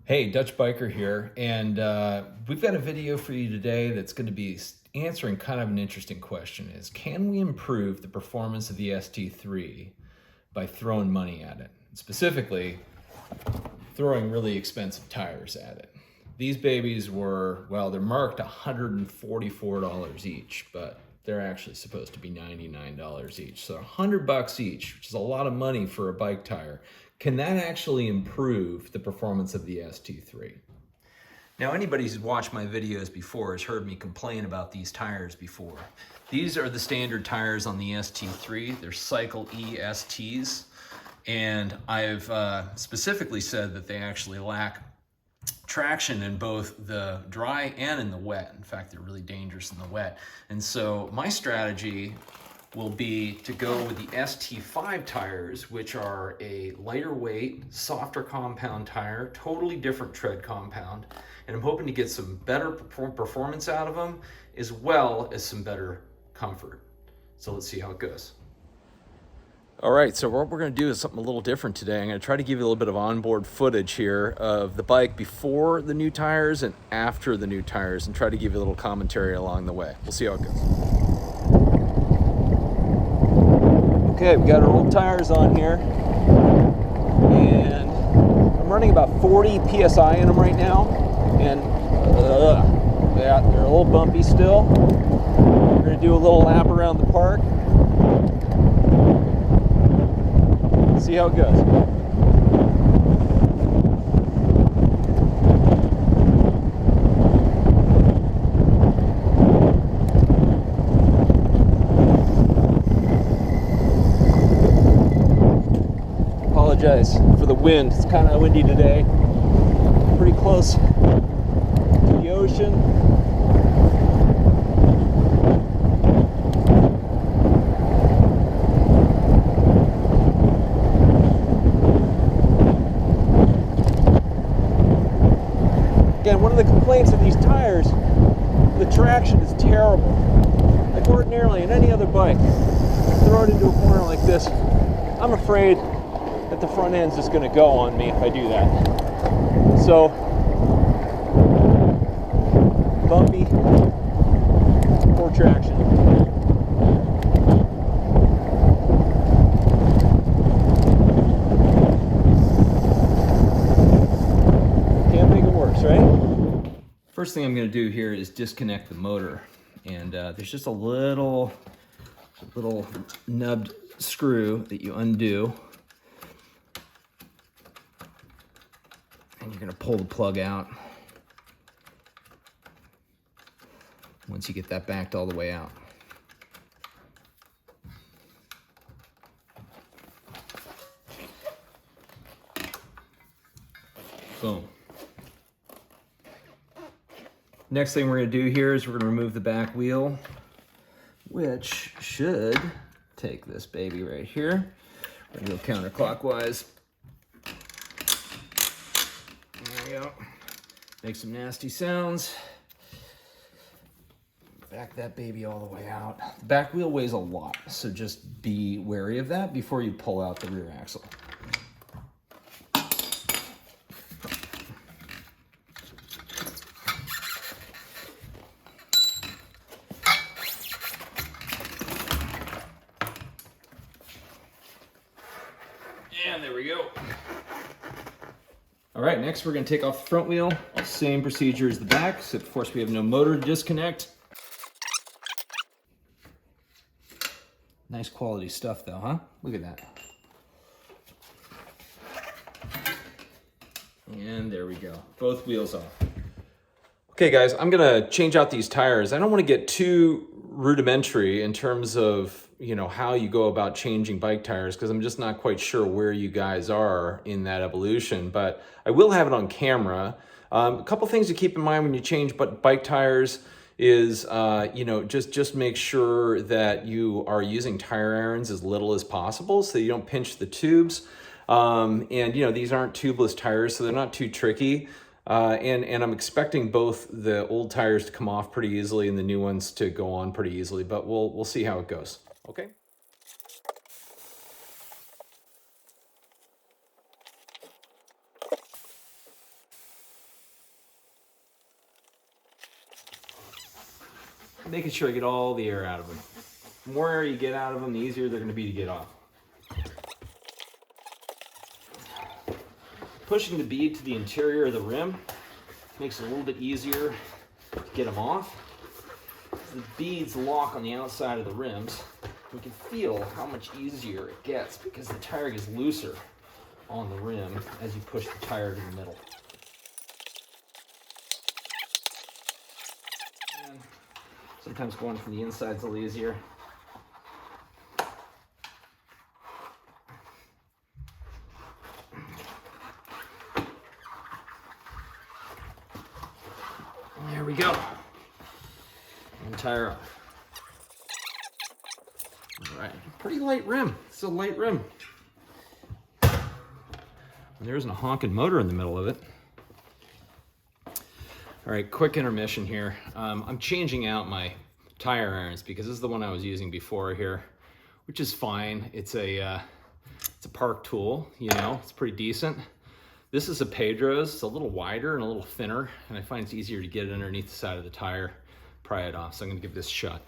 Hey, Dutch Biker here, and we've got a video for you today that's going to be answering kind of an interesting question: is can we improve the performance of the ST3 by throwing money at it? Specifically, throwing really expensive tires at it. These babies were, well, they're marked $144 each, but they're actually supposed to be $99 each. So $100 each, which is a lot of money for a bike tire. Can that actually improve the performance of the ST3? Now, anybody who's watched my videos before has heard me complain about these tires before. These are the standard tires on the ST3. They're Cycle E STs. And I've specifically said that they actually lack traction in both the dry and in the wet. In fact, they're really dangerous in the wet. And so my strategy will be to go with the ST5 tires, which are a lighter weight, softer compound tire, totally different tread compound. And I'm hoping to get some better performance out of them, as well as some better comfort. So let's see how it goes. All right, so what we're gonna do is something a little different today. I'm gonna try to give you a little bit of onboard footage here of the bike before the new tires and after the new tires, and try to give you a little commentary along the way. We'll see how it goes. Okay, we got our old tires on here, and I'm running about 40 PSI in them right now, and yeah, they're a little bumpy still. We're gonna do a little lap around the park. See how it goes. Apologize for the wind. It's kind of windy today. Pretty close to the ocean. Again, one of the complaints of these tires, the traction is terrible. Like ordinarily in any other bike, throw it into a corner like this, I'm afraid that the front end's just going to go on me if I do that. So, bumpy, poor traction. Right? First thing I'm going to do here is disconnect the motor, and there's just a little nubbed screw that you undo, and you're going to pull the plug out once you get that backed all the way out. Boom. Next thing we're going to do here is we're going to remove the back wheel, which should take this baby right here. We're going to go counterclockwise. There we go. Make some nasty sounds. Back that baby all the way out. The back wheel weighs a lot, so just be wary of that before you pull out the rear axle. And there we go. All right, next we're going to take off the front wheel. Same procedure as the back, except of course we have no motor to disconnect. Nice quality stuff though, huh? Look at that. And there we go. Both wheels off. Okay guys, I'm gonna change out these tires. I don't want to get too rudimentary in terms of, you know, how you go about changing bike tires, because I'm just not quite sure where you guys are in that evolution, but I will have it on camera. A couple things to keep in mind when you change bike tires is, you know, just make sure that you are using tire irons as little as possible so you don't pinch the tubes. And, you know, these aren't tubeless tires, so they're not too tricky. And I'm expecting both the old tires to come off pretty easily and the new ones to go on pretty easily, but we'll see how it goes. Okay. making sure I get all the air out of them. The more air you get out of them, the easier they're going to be to get off. Pushing the bead to the interior of the rim makes it a little bit easier to get them off. The beads lock on the outside of the rims. You can feel how much easier it gets because the tire gets looser on the rim as you push the tire to the middle. And sometimes going from the inside is a little easier. There we go. And tire off. All right, pretty light rim. It's a light rim. There isn't a honking motor in the middle of it. All right, quick intermission here. I'm changing out my tire irons because this is the one I was using before here, which is fine. It's a park tool, you know, it's pretty decent. This is a Pedro's. It's a little wider and a little thinner, and I find it's easier to get it underneath the side of the tire, pry it off. So I'm gonna give this a shot.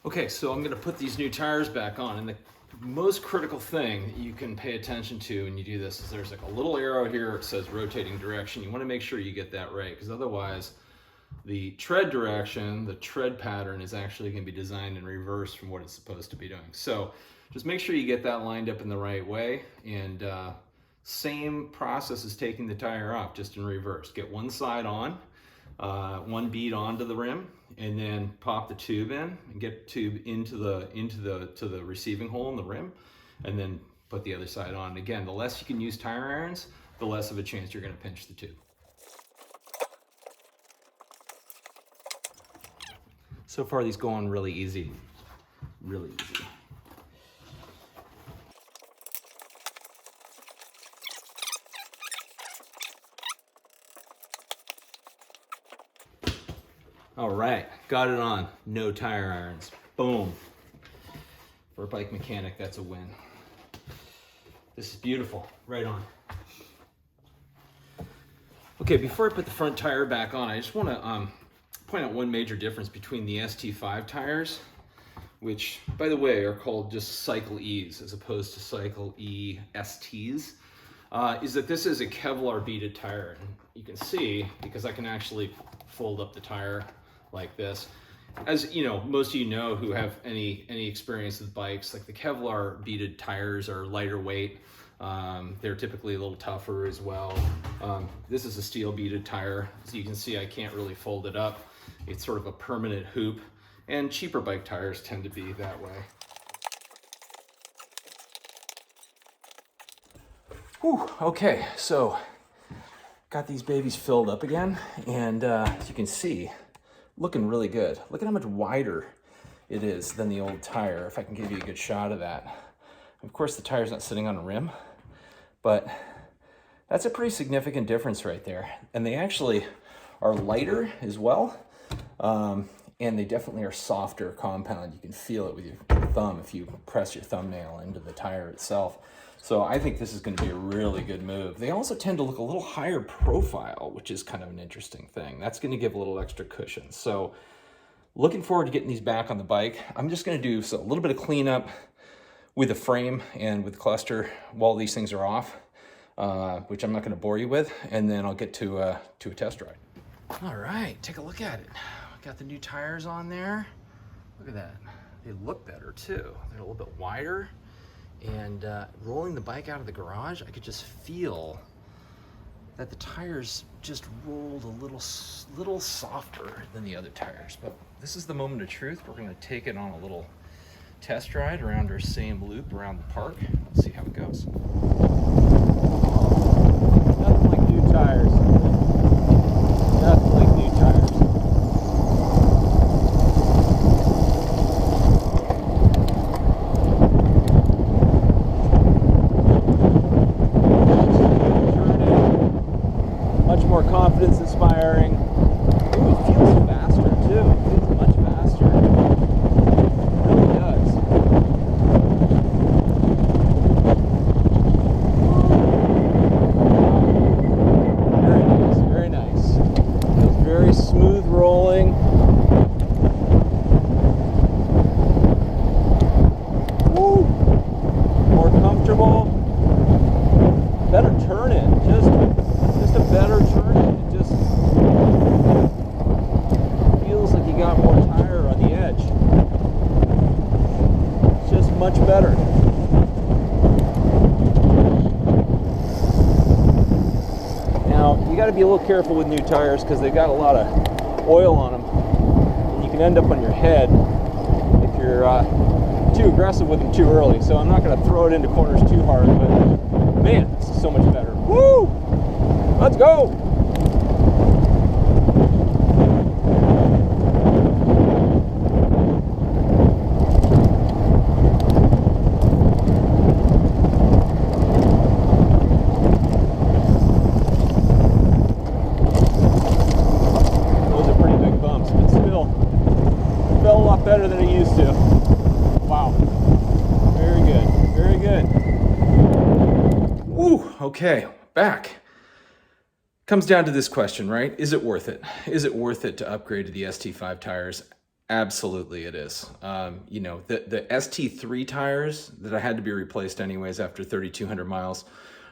Okay, so I'm gonna put these new tires back on, and the most critical thing that you can pay attention to when you do this is there's like a little arrow here that says rotating direction. You wanna make sure you get that right, because otherwise the tread direction, the tread pattern is actually gonna be designed in reverse from what it's supposed to be doing. So just make sure you get that lined up in the right way, and same process as taking the tire off, just in reverse. Get one side on, one bead onto the rim, and then pop the tube in and get the tube into the receiving hole in the rim, and then put the other side on. And again, the less you can use tire irons, the less of a chance you're going to pinch the tube. So far, these go on really easy, really easy. All right, got it on. No tire irons. Boom. For a bike mechanic, that's a win. This is beautiful. Right on. Okay, before I put the front tire back on, I just want to point out one major difference between the ST5 tires, which, by the way, are called just Cycle E's as opposed to Cycle E STs, is that this is a Kevlar beaded tire. And you can see, because I can actually fold up the tire like this. As you know, most of you know who have any experience with bikes, like the Kevlar beaded tires are lighter weight. They're typically a little tougher as well. This is a steel beaded tire. As you can see, I can't really fold it up. It's sort of a permanent hoop, and cheaper bike tires tend to be that way. Whew, okay, so got these babies filled up again, and as you can see, looking really good. Look at how much wider it is than the old tire, if I can give you a good shot of that. Of course, the tire's not sitting on a rim, but that's a pretty significant difference right there. And they actually are lighter as well, and they definitely are softer compound. You can feel it with your thumb if you press your thumbnail into the tire itself. So I think this is going to be a really good move. They also tend to look a little higher profile, which is kind of an interesting thing. That's going to give a little extra cushion. So looking forward to getting these back on the bike. I'm just going to do a little bit of cleanup with the frame and with the cluster while these things are off, which I'm not going to bore you with, and then I'll get to a test ride. All right, take a look at it. Got the new tires on there. Look at that. They look better too. They're a little bit wider. And rolling the bike out of the garage, I could just feel that the tires just rolled a little softer than the other tires. But this is the moment of truth. We're going to take it on a little test ride around our same loop around the park. Let's see how it goes. Nothing like new tires. Nothing like new tires. Confidence inspiring. Ooh, it feels faster too. It feels much faster. It really does. to be a little careful with new tires because they've got a lot of oil on them. And you can end up on your head if you're too aggressive with them too early. So I'm not going to throw it into corners too hard, but man, this is so much better. Woo! Let's go! Better than it used to. Wow. Very good. Very good. Woo, okay, back. Comes down to this question, right? Is it worth it? Is it worth it to upgrade to the ST5 tires? Absolutely it is. You know, the ST3 tires that I had to be replaced anyways after 3,200 miles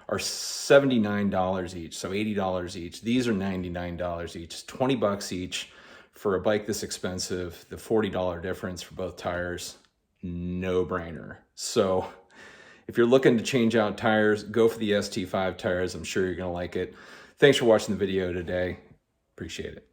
are $79 each, so $80 each. These are $99 each, it's 20 bucks each. For a bike this expensive, the $40 difference for both tires, no brainer. So if you're looking to change out tires, go for the ST5 tires. I'm sure you're gonna like it. Thanks for watching the video today. Appreciate it.